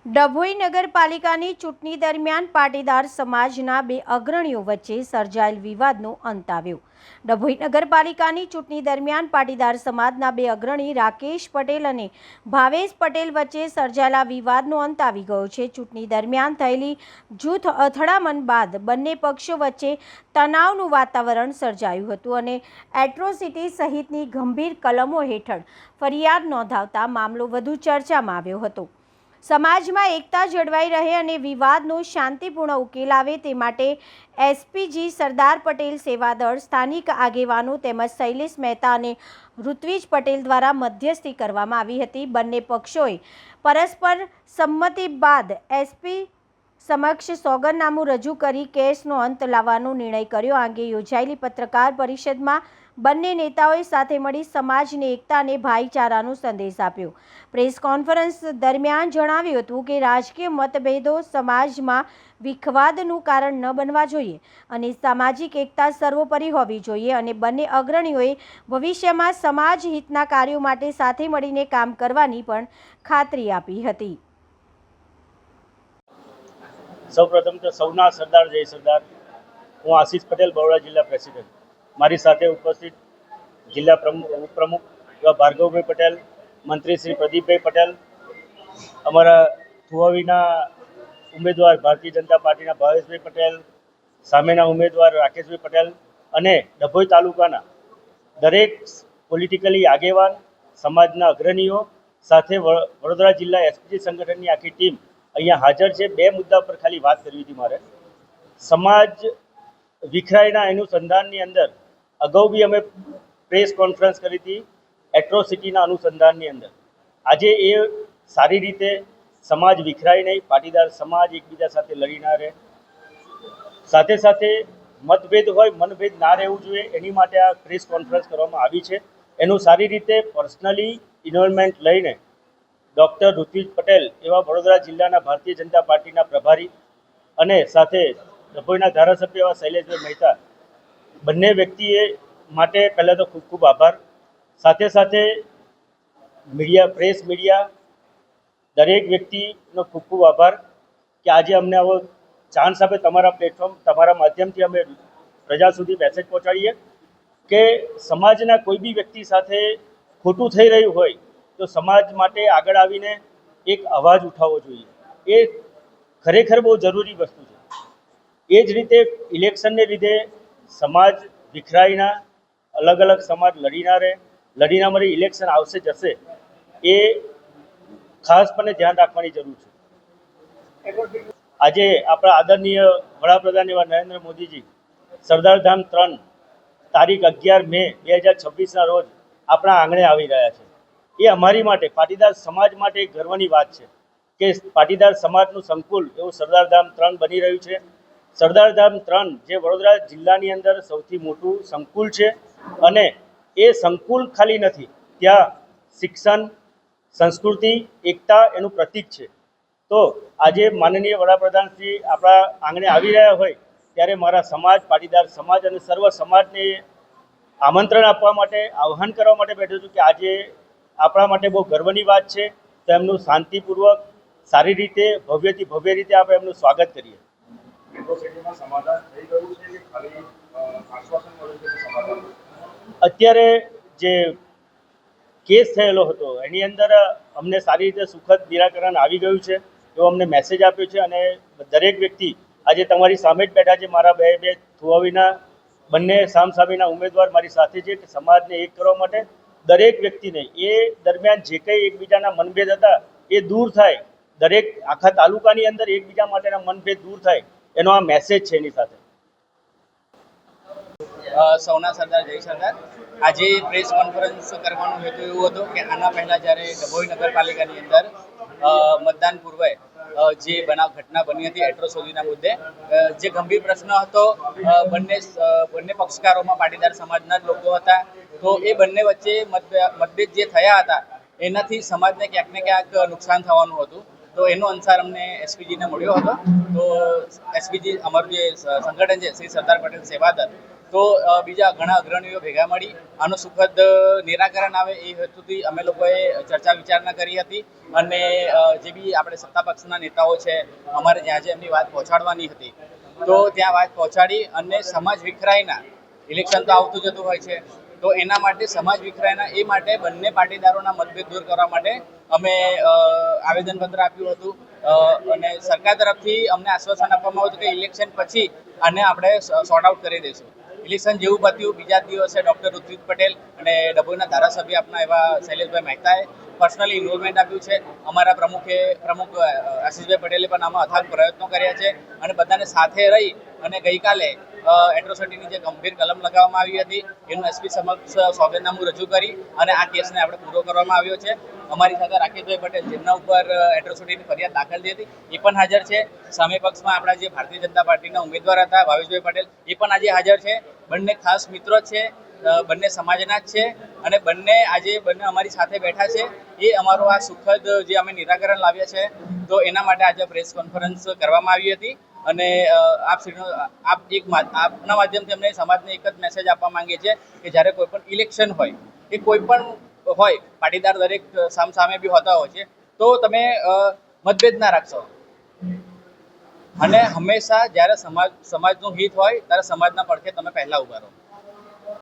ડભોઈ નગરપાલિકાની ચૂંટણી દરમિયાન પાટીદાર સમાજના બે અગ્રણીઓ વચ્ચે સર્જાયેલ વિવાદનો અંત આવ્યો। ડભોઈ નગરપાલિકાની ચૂંટણી દરમિયાન પાટીદાર સમાજના બે અગ્રણી રાકેશ પટેલ અને ભાવેશ પટેલ વચ્ચે સર્જાયેલા વિવાદનો અંત આવી ગયો છે। ચૂંટણી દરમિયાન થયેલી જૂથ અથડામણ બાદ બંને પક્ષો વચ્ચે તણાવનું વાતાવરણ સર્જાયું હતું અને એટ્રોસિટી સહિતની ગંભીર કલમો હેઠળ ફરિયાદ નોંધાવતા મામલો વધુ ચર્ચામાં આવ્યો હતો। સમાજમાં એકતા જળવાઈ રહે અને વિવાદનો શાંતિપૂર્ણ ઉકેલ આવે તે માટે એસપીજી સરદાર પટેલ સેવાદળ, સ્થાનિક આગેવાનો તેમજ શૈલેષ મહેતા અને ઋત્વિજ પટેલ દ્વારા મધ્યસ્થી કરવામાં આવી હતી। બંને પક્ષોએ પરસ્પર સંમતિ બાદ એસપી સમક્ષ સોગંદનામું રજૂ કરી કેસનો અંત લાવવાનો નિર્ણય કર્યો। આ અંગે યોજાયેલી પત્રકાર પરિષદમાં બંને નેતાઓએ સાથે મળી સમાજને એકતા અને ભાઈચારાનો સંદેશ આપ્યો। પ્રેસ કોન્ફરન્સ દરમિયાન જણાવ્યું હતું કે રાજકીય મતભેદો સમાજમાં વિખવાદનું કારણ ન બનવા જોઈએ અને સામાજિક એકતા સર્વોપરી હોવી જોઈએ અને બંને અગ્રણીઓએ ભવિષ્યમાં સમાજ હિતના કાર્યો માટે સાથે મળીને કામ કરવાની પણ ખાતરી આપી હતી। સૌપ્રથમ તો સૌના સરદાર જય સરદાર। હું આશીષ પટેલ, બરોડા જિલ્લા પ્રેસિડેન્ટ। મારી સાથે ઉપસ્થિત જિલ્લા ઉપપ્રમુખ એવા ભાર્ગવભાઈ પટેલ, મંત્રી શ્રી પ્રદીપભાઈ પટેલ, અમારા થુવાવીના ઉમેદવાર ભારતીય જનતા પાર્ટીના ભાવેશભાઈ પટેલ, સામેના ઉમેદવાર રાકેશભાઈ પટેલ અને ડભોઈ તાલુકાના દરેક પોલિટિકલી આગેવાન સમાજના અગ્રણીઓ સાથે વડોદરા જિલ્લા એસપીજી સંગઠનની આખી ટીમ અહીંયા હાજર છે। બે મુદ્દા પર ખાલી વાત કરવી હતી મારે। સમાજ વિખરાયના અનુસંધાનની અંદર અગાઉ બી અમે પ્રેસ કોન્ફરન્સ કરી હતી એટ્રોસિટીના અનુસંધાનની અંદર। આજે એ સારી રીતે સમાજ વિખરાય નહીં, પાટીદાર સમાજ એકબીજા સાથે લડી ના રહે, સાથે સાથે મતભેદ હોય મનભેદ ના રહેવું જોઈએ, એની માટે આ પ્રેસ કોન્ફરન્સ કરવામાં આવી છે। એનું સારી રીતે પર્સનલી ઇન્વોલ્વમેન્ટ લઈને ડૉક્ટર ઋત્વિજ પટેલ એવા વડોદરા જિલ્લાના ભારતીય જનતા પાર્ટીના પ્રભારી અને સાથે ડભોઈના ધારાસભ્ય એવા શૈલેષભાઈ મહેતા, બંને વ્યક્તિએ માટે પહેલાં તો ખૂબ ખૂબ આભાર। સાથે સાથે પ્રેસ મીડિયા દરેક વ્યક્તિનો ખૂબ ખૂબ આભાર કે આજે અમને આવો ચાન્સ આપે, તમારા પ્લેટફોર્મ, તમારા માધ્યમથી અમે પ્રજા સુધી મેસેજ પહોંચાડીએ કે સમાજના કોઈ બી વ્યક્તિ સાથે ખોટું થઈ રહ્યું હોય તો સમાજ માટે આગળ આવીને એક અવાજ ઉઠાવવો જોઈએ। એ ખરેખર બહુ જરૂરી વસ્તુ છે। એ જ રીતે ઇલેક્શનને લીધે સમાજ વિખરાઈના, અલગ અલગ સમાજ લડી ના રહે, લડી ના મરે, ઇલેક્શન આવશે જશે, એ ખાસપણે ધ્યાન રાખવાની જરૂર છે। આજે આપણા આદરણીય વડાપ્રધાન એવા નરેન્દ્ર મોદીજી સરદારધામ 3 તારીખ 11 મે 2026ના રોજ આપણા આંગણે આવી રહ્યા છે। એ અમારી માટે, પાટીદાર સમાજ માટે એક ગર્વની વાત છે કે પાટીદાર સમાજનું સંકુલ એવું સરદારધામ 3 બની રહ્યું છે। સરદારધામ 3 જે વડોદરા જિલ્લાની અંદર સૌથી મોટું સંકુલ છે અને એ સંકુલ ખાલી નથી, ત્યાં શિક્ષણ, સંસ્કૃતિ, એકતા એનું પ્રતીક છે। તો આજે માનનીય વડાપ્રધાન શ્રી આપણા આંગણે આવી રહ્યા હોય ત્યારે મારા સમાજ, પાટીદાર સમાજ અને સર્વ સમાજને આમંત્રણ આપવા માટે, આહ્વાન કરવા માટે બેઠો છું કે આજે આપણા માટે બહુ ગર્વની વાત છે, તો એમનું શાંતિપૂર્વક, સારી રીતે, ભવ્યથી ભવ્ય રીતે આપણે એમનું સ્વાગત કરીએ। અત્યારે જે કેસ થયેલો હતો એની અંદર અમને સારી રીતે સુખદ નિરાકરણ આવી ગયું છે એવો અમને મેસેજ આપ્યો છે અને દરેક વ્યક્તિ આજે તમારી સામે જ બેઠા છે, મારા બે થુવાવીના બંને સામસામેના ઉમેદવાર મારી સાથે છે કે સમાજને એક કરવા માટે દરેક વ્યક્તિને એ દરમિયાન જે કંઈ એકબીજાના મનભેદ હતા એ દૂર થાય, દરેક આખા તાલુકાની અંદર એકબીજા માટેના મનભેદ દૂર થાય, એનો આ મેસેજ છે એની સાથે। સૌના સરદાર જય સરદાર। આજે પ્રેસ કોન્ફરન્સ કરવાનો હેતુ એવો હતો કે આના પહેલાં જ્યારે ડભોઈ નગરપાલિકાની અંદર મતદાન પૂર્વે જે ઘટના બની હતી એટ્રોસિટીના મુદ્દે, જે ગંભીર પ્રશ્ન હતો, બંને પક્ષકારોમાં પાટીદાર સમાજના જ લોકો હતા, તો એ બંને વચ્ચે મતભેદ જે થયા હતા એનાથી સમાજને ક્યાંક ને ક્યાંક નુકસાન થવાનું હતું। તો એનો અનુસાર અમને એસપીજીને મળ્યો હતો। તો એસપીજી અમારું જે સંગઠન છે શ્રી સરદાર પટેલ સેવાદળ, તો બીજા ઘણા અગ્રણીઓ ભેગા મળી આનું સુખદ નિરાકરણ આવે એ હેતુથી અમે લોકોએ ચર્ચા વિચારણા કરી હતી અને જે બી આપણે સત્તા પક્ષના નેતાઓ છે અમારે જ્યાં જે એમની વાત પહોંચાડવાની હતી તો ત્યાં વાત પહોંચાડી અને સમાજ વિખરાયના ઇલેક્શન તો આવતું જતું હોય છે તો એના માટે સમાજ વિખરાયના એ માટે બંને પાટીદારોના મતભેદ દૂર કરવા માટે અમે આવેદનપત્ર આપ્યું હતું અને સરકાર તરફથી અમને આશ્વાસન આપવામાં આવ્યું હતું કે ઇલેક્શન પછી આને આપણે સોર્ટ આઉટ કરી દઈશું. ઇલેક્શન જેવું પત્યું બીજા દિવસે ડૉક્ટર ઋત્વિક પટેલ અને ડભોઈના ધારાસભ્ય આપના એવા શૈલેષભાઈ મહેતાએ પર્સનલી ઇન્વોલ્વમેન્ટ આપ્યું છે. અમારા પ્રમુખ આશીષભાઈ પટેલે પણ આમાં અથાગ પ્રયત્નો કર્યા છે અને બધાને સાથે રહી અને ગઈકાલે એટ્રોસિટીની જે ગંભીર કલમ લગાવવામાં આવી હતી એનું એસપી સમક્ષ સોગંદનામું રજૂ કરી અને આ કેસને આપણે પૂરો કરવામાં આવ્યો છે. અમારી સાથે રાકેશભાઈ પટેલ જેમના ઉપર એટ્રોસિટીની ફરિયાદ દાખલ થઈ હતી એ પણ હાજર છે. સામે પક્ષમાં આપણા જે ભારતીય જનતા પાર્ટીના ઉમેદવાર હતા ભાવેશભાઈ પટેલ એ પણ આજે હાજર છે. બંને ખાસ મિત્રો છે, બંને સમાજના જ છે અને બંને અમારી સાથે બેઠા છે. એ અમારો આ સુખદ જે અમે નિરાકરણ લાવ્યા છે તો એના માટે આજે પ્રેસ કોન્ફરન્સ કરવામાં આવી હતી અને આપના માધ્યમથી અમને સમાજને એક જ મેસેજ આપવા માંગીએ છીએ કે જ્યારે કોઈ પણ ઇલેક્શન હોય કે કોઈ પણ હોય પાટીદાર દરેક સામે બી હોતા હોય છે તો તમે મતભેદ ના રાખશો અને હંમેશા જ્યારે સમાજનું હિત હોય ત્યારે સમાજના પડખે તમે પહેલા ઉભા રહો.